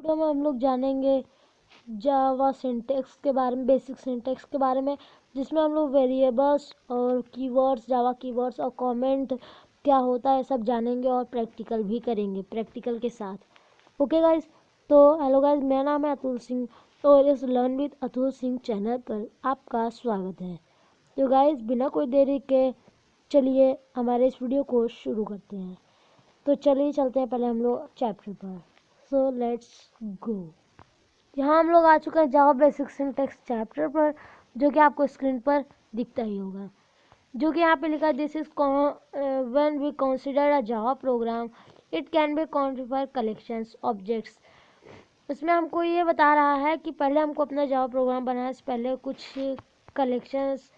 Video में हम लोग जानेंगे जावा सिंटैक्स के बारे में, बेसिक सिंटैक्स के बारे में, जिसमें हम लोग वेरिएबल्स और कीवर्ड्स, जावा कीवर्ड्स और कमेंट क्या होता है सब जानेंगे और प्रैक्टिकल भी करेंगे प्रैक्टिकल के साथ। ओके गाइस, तो हेलो गाइस, मेरा नाम है अतुल सिंह और इस learn with Atul Singh channel पर आपका स्वागत है। तो गाइस, बिना कोई देरी के चलिए हमारे इस वीडियो को शुरू करते हैं। तो चलिए चलते हैं पहले हम लोग चैप्टर पर। So let's go. यहाँ हम लोग आ चुके हैं जावा बेसिक सिंटैक्स चैप्टर पर, जो कि आपको स्क्रीन पर दिखता ही होगा, जो कि यहाँ पे लिखा है this is when we consider a Java program it can be configure collections objects. इसमें हमको ये बता रहा है कि पहले हमको अपना जावा प्रोग्राम बनाने से पहले कुछ कलेक्शंस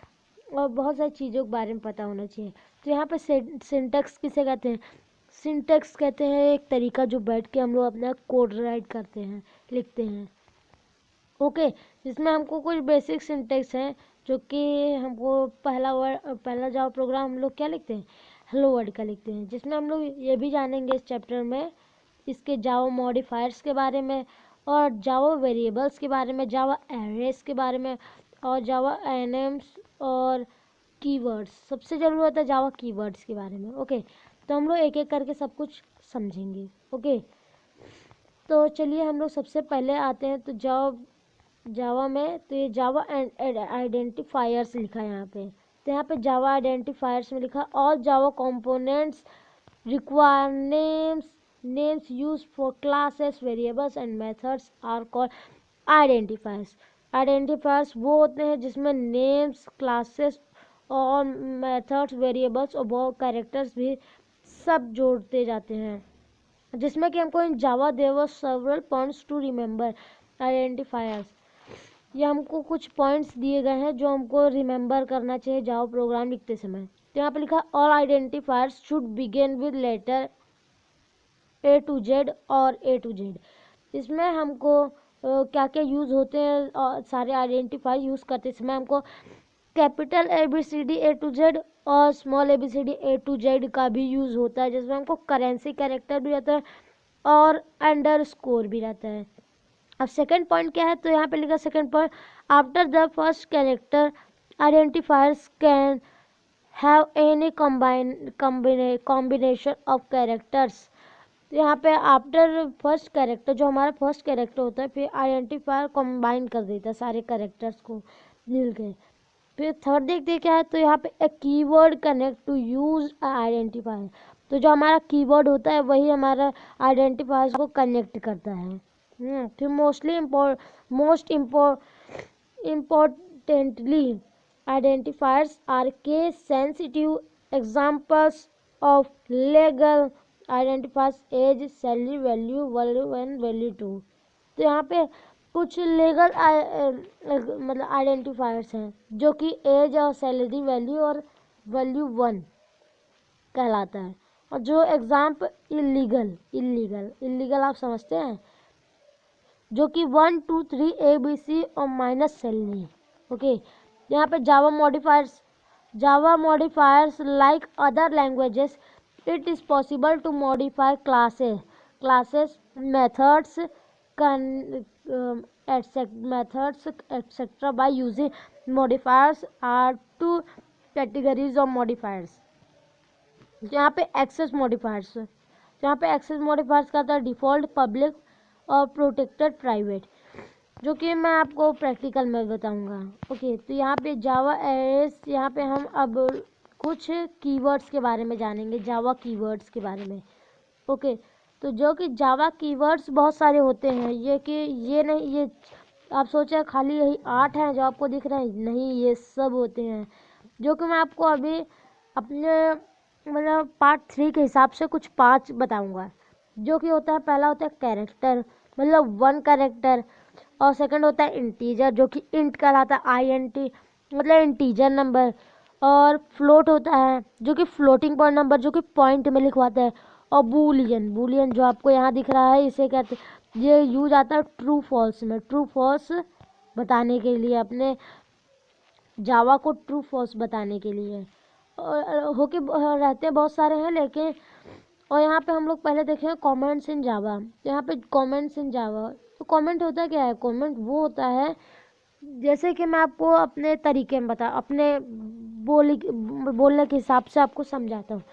और बहुत सारी चीज़ों के बारे में पता होना चाहिए। तो यहाँ पे सिंटैक्स किसे कहते हैं? सिंटैक्स कहते हैं एक तरीका जो बैठ के हम लोग अपना कोड राइट करते हैं, लिखते हैं। ओके, जिसमें हमको कुछ बेसिक सिंटैक्स हैं, जो कि हमको पहला जावा प्रोग्राम हम लोग क्या लिखते हैं? हेलो वर्ल्ड का लिखते हैं। जिसमें हम लोग ये भी जानेंगे इस चैप्टर में इसके जावा मॉडिफायर्स के बारे में और जावा वेरिएबल्स के बारे में, जावा एरेस के बारे में और जावा एनएम्स और कीवर्ड्स। सबसे जरूरी होता है जावा कीवर्ड्स के बारे में। ओके, तो हम लोग एक एक करके सब कुछ समझेंगे। ओके, तो चलिए हम लोग सबसे पहले आते हैं तो जावा में। तो ये जावा आइडेंटिफायर्स लिखा है यहाँ पे। तो यहाँ पे जावा आइडेंटिफायर्स में लिखा all Java components require names use for classes variables and methods are called identifiers. Identifiers वो होते हैं जिसमें नेम्स, क्लासेस और मेथड्स, वेरिएबल्स और बहुत कैरेक्टर्स भी सब जोड़ते जाते हैं। जिसमें कि हमको in Java there were several points to remember identifiers. ये हमको कुछ पॉइंट्स दिए गए हैं जो हमको रिमेंबर करना चाहिए जावा प्रोग्राम लिखते समय। तो यहाँ पे लिखा all identifiers should begin with letter A to Z और A to Z। इसमें हमको क्या क्या यूज़ होते हैं और सारे आइडेंटिफायर यूज़ करते समय हमको capital ABCD A to Z और small ABCD A to Z का भी यूज़ होता है, जिसमें हमको करेंसी कैरेक्टर भी रहता है और अंडरस्कोर भी रहता है। अब सेकंड पॉइंट क्या है? तो यहाँ पे लिखा second point after the first character identifiers can have any combination of characters. तो यहाँ पे आफ्टर फर्स्ट कैरेक्टर, जो हमारा फर्स्ट कैरेक्टर होता है, फिर आइडेंटिफायर कंबाइन कर देता है सारे कैरेक्टर्स को मिल के। फिर थर्ड देखते क्या है? तो यहाँ पे एक keyword connect to use identifier. तो जो हमारा कीवर्ड होता है वही हमारा आइडेंटिफायर्स को कनेक्ट करता है। फिर most importantly identifiers are case sensitive examples of legal identifiers age, salary, value 1, value 2। तो यहाँ पे कुछ लीगल मतलब आइडेंटिफायर्स हैं जो कि एज और सैलरी वैल्यू और वैल्यू 1 कहलाता है। और जो एग्जाम्पल इलीगल आप समझते हैं, जो कि 1, 2, 3 ABC और माइनस सैलरी। ओके, यहाँ पे Java modifiers like other languages it is possible to modify classes methods etc by using modifiers are two categories of modifiers। यहाँ पे एक्सेस मॉडिफायर्स का था डिफॉल्ट, पब्लिक और प्रोटेक्टेड प्राइवेट, जो कि मैं आपको प्रैक्टिकल में बताऊंगा। ओके, तो यहाँ पे जावा एरेस, यहाँ पे हम अब कुछ कीवर्ड्स के बारे में जानेंगे, जावा कीवर्ड्स के बारे में। ओके, तो जो कि जावा कीवर्ड्स बहुत सारे होते हैं। ये आप सोचे खाली यही 8 हैं जो आपको दिख रहे हैं, नहीं, ये सब होते हैं, जो कि मैं आपको अभी अपने मतलब पार्ट 3 के हिसाब से कुछ 5 बताऊंगा। जो कि होता है, पहला होता है कैरेक्टर, मतलब 1 कैरेक्टर, और सेकंड होता है इंटीजर, जो कि इंट कहलाता है, INT मतलब इंटीजर नंबर, और फ्लोट होता है जो कि फ्लोटिंग पॉइंट नंबर, जो कि पॉइंट में लिखवाता है, और बूलियन जो आपको यहाँ दिख रहा है, इसे कहते हैं, ये यूज आता है ट्रू फॉल्स में, ट्रू फॉल्स बताने के लिए, अपने जावा को ट्रू फॉल्स बताने के लिए। और होके रहते हैं बहुत सारे हैं, लेकिन और यहाँ पे हम लोग पहले देखें कमेंट्स इन जावा। तो यहाँ पे कमेंट्स इन जावा, तो कमेंट होता क्या है? कमेंट वो होता है, जैसे कि मैं आपको अपने तरीके में अपने बोलने के हिसाब से आपको समझाता हूँ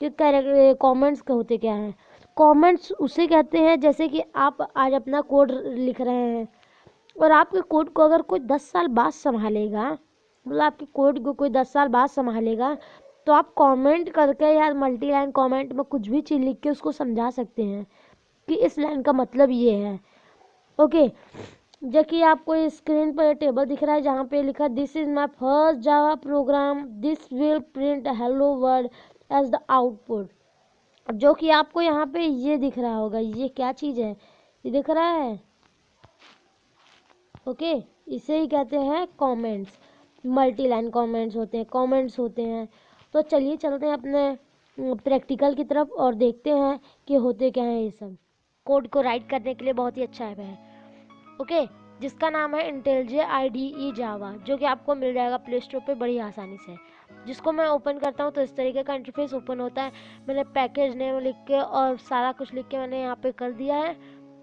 कि कमेंट्स होते क्या हैं। कमेंट्स उसे कहते हैं जैसे कि आप आज अपना कोड लिख रहे हैं और आपके कोड को अगर कोई 10 साल बाद संभालेगा, मतलब आपके कोड को कोई 10 साल बाद संभालेगा, तो आप कमेंट करके या मल्टी लाइन कमेंट में कुछ भी चीज़ लिख के उसको समझा सकते हैं कि इस लाइन का मतलब ये है। ओके, जो कि आपको स्क्रीन पर टेबल दिख रहा है जहाँ पे लिखा this is my first Java program, this will print hello world as the output. जो कि आपको यहाँ पे ये दिख रहा होगा, ये क्या चीज़ है, ये दिख रहा है। ओके, इसे ही कहते हैं कमेंट्स। मल्टी लाइन कमेंट्स होते हैं, कमेंट्स होते हैं। तो चलिए चलते हैं अपने प्रैक्टिकल की तरफ और देखते हैं कि होते क्या हैं ये सब। कोड को राइट करने के लिए बहुत ही अच्छा ऐप है, ओके, जिसका नाम है इंटेलिजे IDE जावा, जो कि आपको मिल जाएगा प्ले स्टोर पे बड़ी आसानी से। जिसको मैं ओपन करता हूँ तो इस तरीके का इंटरफेस ओपन होता है। मैंने पैकेज नेम लिख के और सारा कुछ लिख के मैंने यहाँ पे कर दिया है।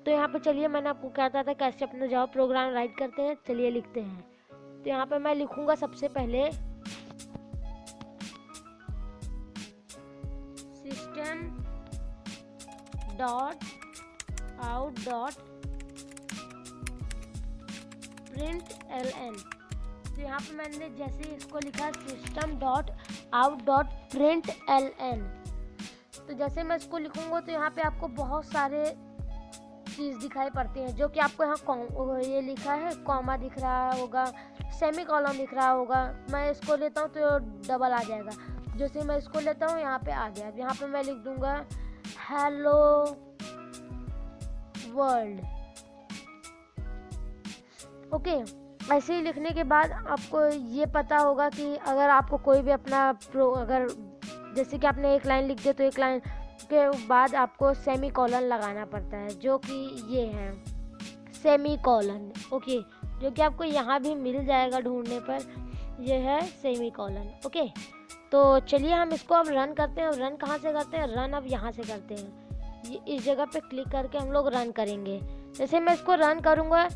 तो यहाँ पे चलिए, मैंने आपको कहता था कैसे अपना जावा प्रोग्राम राइट करते हैं, चलिए लिखते हैं। तो यहाँ पे मैं लिखूँगा सबसे पहले system dot out dot print LN। तो यहाँ पे मैंने जैसे इसको लिखा system dot out dot print LN, तो जैसे मैं इसको लिखूंगा तो यहाँ पे आपको बहुत सारे चीज़ दिखाई पड़ती हैं, जो कि आपको यहाँ ये लिखा है, कॉमा दिख रहा होगा, सेमी कॉलम दिख रहा होगा। मैं इसको लेता हूँ तो डबल आ जाएगा। जैसे मैं इसको लेता हूँ यहाँ पे आ गया। यहाँ पे मैं लिख दूंगा हेलो वर्ल्ड। ओके, ऐसे ही लिखने के बाद आपको ये पता होगा कि अगर आपको कोई भी अपना अगर जैसे कि आपने एक लाइन लिख दिया तो एक लाइन के बाद आपको सेमी कॉलन लगाना पड़ता है, जो कि ये है सेमी कॉलन। ओके, जो कि आपको यहाँ भी मिल जाएगा ढूंढने पर, ये है सेमी कॉलन। ओके, तो चलिए हम इसको अब रन करते हैं। रन कहाँ से करते हैं? रन अब यहाँ से करते हैं। ये इस जगह पे क्लिक करके हम लोग रन करेंगे। जैसे मैं इसको रन करूँगा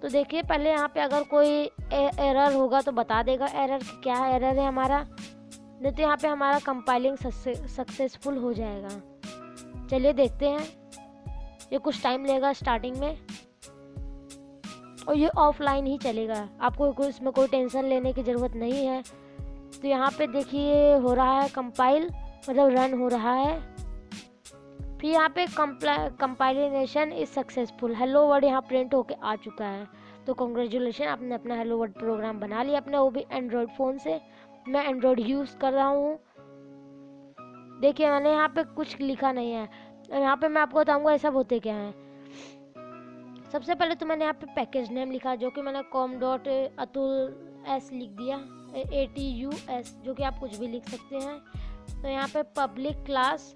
तो देखिए, पहले यहाँ पे अगर कोई एरर होगा तो बता देगा। एरर क्या एरर है हमारा, नहीं तो यहाँ पे हमारा कंपाइलिंग सक्सेसफुल हो जाएगा। चलिए देखते हैं, ये कुछ टाइम लेगा स्टार्टिंग में और ये ऑफलाइन ही चलेगा, आपको इसमें कोई टेंशन लेने की ज़रूरत नहीं है। तो यहाँ पे देखिए हो रहा है कंपाइल, मतलब रन हो रहा है। फिर यहाँ पे compilation is successful, hello word यहाँ प्रिंट होके आ चुका है। तो कॉन्ग्रेचुलेशन, आपने अपना हेलो वर्ड प्रोग्राम बना लिया अपने, वो भी एंड्रॉयड फ़ोन से। मैं एंड्रॉयड यूज़ कर रहा हूँ। देखिए मैंने यहाँ पे कुछ लिखा नहीं है। यहाँ पे मैं आपको बताऊँगा ये सब होते क्या हैं। सबसे पहले तो मैंने यहाँ पे पैकेज नेम लिखा, जो कि मैंने com.atul_s लिख दिया, ATUS, जो कि आप कुछ भी लिख सकते हैं। तो यहाँ पे पब्लिक क्लास,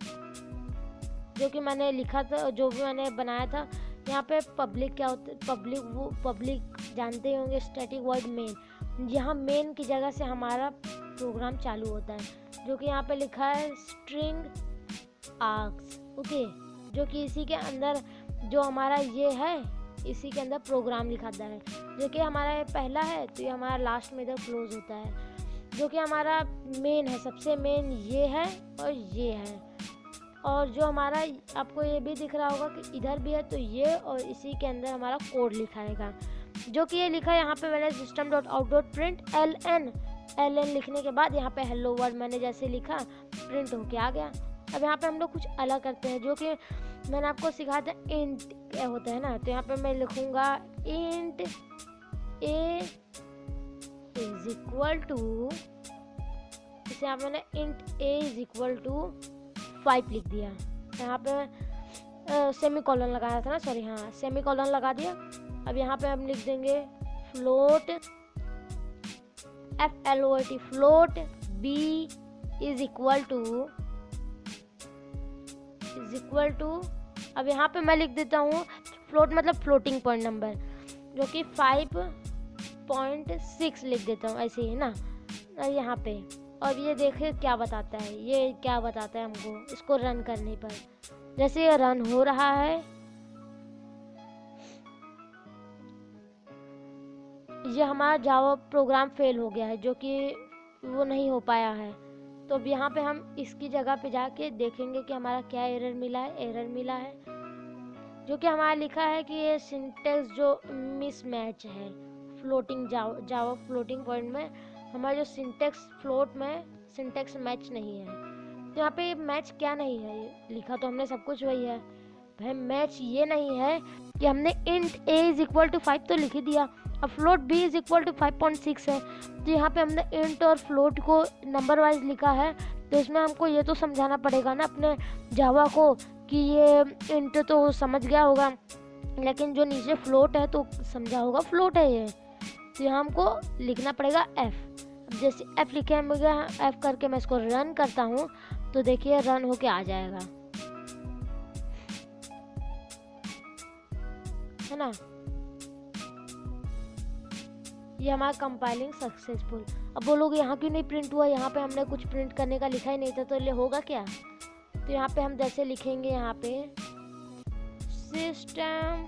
जो कि मैंने लिखा था, जो भी मैंने बनाया था। यहाँ पे पब्लिक क्या होता है? पब्लिक जानते होंगे, स्टैटिक वॉइड मेन। यहाँ मेन की जगह से हमारा प्रोग्राम चालू होता है, जो कि यहाँ पे लिखा है स्ट्रिंग आर्क्स। ओके, जो कि इसी के अंदर जो हमारा ये है, इसी के अंदर प्रोग्राम लिखाता है। जो कि हमारा पहला है तो ये हमारा लास्ट में इधर क्लोज होता है। जो कि हमारा मेन है, सबसे मेन ये है और ये है। और जो हमारा आपको ये भी दिख रहा होगा कि इधर भी है, तो ये और इसी के अंदर हमारा कोड लिखाएगा, जो कि ये लिखा है यहाँ पे मैंने system dot out dot print LN लिखने के बाद यहाँ पे हेलो वर्ड मैंने जैसे लिखा प्रिंट होके आ गया। अब यहाँ पे हम लोग कुछ अलग करते हैं, जो कि मैंने आपको सिखाया था इंट क्या होता है ना। तो यहाँ पे मैं लिखूँगा int a is equal to, इसे यहाँ मैंने int a is equal to 5 लिख दिया। यहाँ पे सेमी कॉलन लगाया था ना, सॉरी, हाँ सेमी कॉलन लगा दिया। अब यहाँ पे हम लिख देंगे float FLOAT float b is equal to अब यहाँ पे मैं लिख देता हूँ फ्लोट मतलब फ्लोटिंग पॉइंट नंबर, जो कि 5.6 लिख देता हूँ ऐसे ही ना यहाँ पे। अब ये देखिए क्या बताता है, ये क्या बताता है हमको इसको रन करने पर। जैसे ये रन हो रहा है, ये हमारा जावा प्रोग्राम फेल हो गया है, जो कि वो नहीं हो पाया है। तो अब यहाँ पे हम इसकी जगह पे जाके देखेंगे कि हमारा क्या एरर मिला है। एरर मिला है जो कि हमारा लिखा है कि ये सिंटेक्स जो मिसमैच है, फ्लोटिंग जावा फ्लोटिंग पॉइंट में हमारा जो सिंटेक्स फ्लोट में सिंटेक्स मैच नहीं है। तो यहाँ पे मैच क्या नहीं है, लिखा तो हमने सब कुछ वही है भाई। मैच ये नहीं है कि हमने int a is equal to 5 तो लिख ही दिया, अब float b is equal to 5.6 है, तो यहाँ पे हमने इंट और फ्लोट को नंबर वाइज लिखा है। तो इसमें हमको ये तो समझाना पड़ेगा ना अपने जावा को कि ये इंट तो समझ गया होगा, लेकिन जो नीचे फ्लोट है तो समझा होगा फ्लोट है ये। तो यहाँ हमको लिखना पड़ेगा f। अब जैसे f लिखे हम f करके मैं इसको रन करता हूँ तो देखिए रन होके आ जाएगा, है ना। ये हमारा कंपाइलिंग सक्सेसफुल। अब बोलोगे यहाँ क्यों नहीं प्रिंट हुआ, यहाँ पे हमने कुछ प्रिंट करने का लिखा ही नहीं था, तो ये होगा क्या। तो यहाँ पे हम जैसे लिखेंगे यहाँ पे system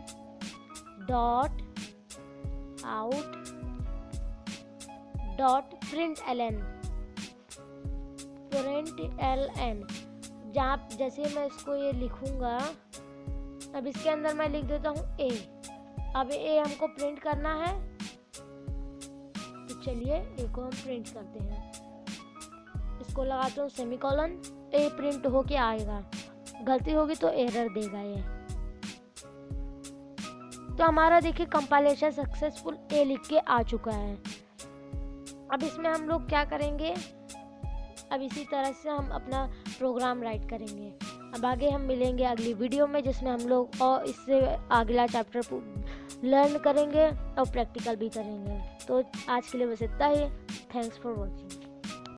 dot out dot print L N, जहाँ जैसे मैं इसको ये लिखूंगा, अब इसके अंदर मैं लिख देता हूँ ए। अब ए हमको प्रिंट करना है, तो चलिए ए को हम प्रिंट करते हैं। इसको लगाता हूँ सेमीकोलन, ए प्रिंट होके आएगा, गलती होगी तो एरर देगा ये। तो हमारा देखिए कंपाइलेशन सक्सेसफुल ए लिख के आ चुका है। अब इसमें हम लोग क्या करेंगे, अब इसी तरह से हम अपना प्रोग्राम राइट करेंगे। अब आगे हम मिलेंगे अगली वीडियो में, जिसमें हम लोग और इससे अगला चैप्टर लर्न करेंगे और प्रैक्टिकल भी करेंगे। तो आज के लिए बस इतना ही। Thanks for watching.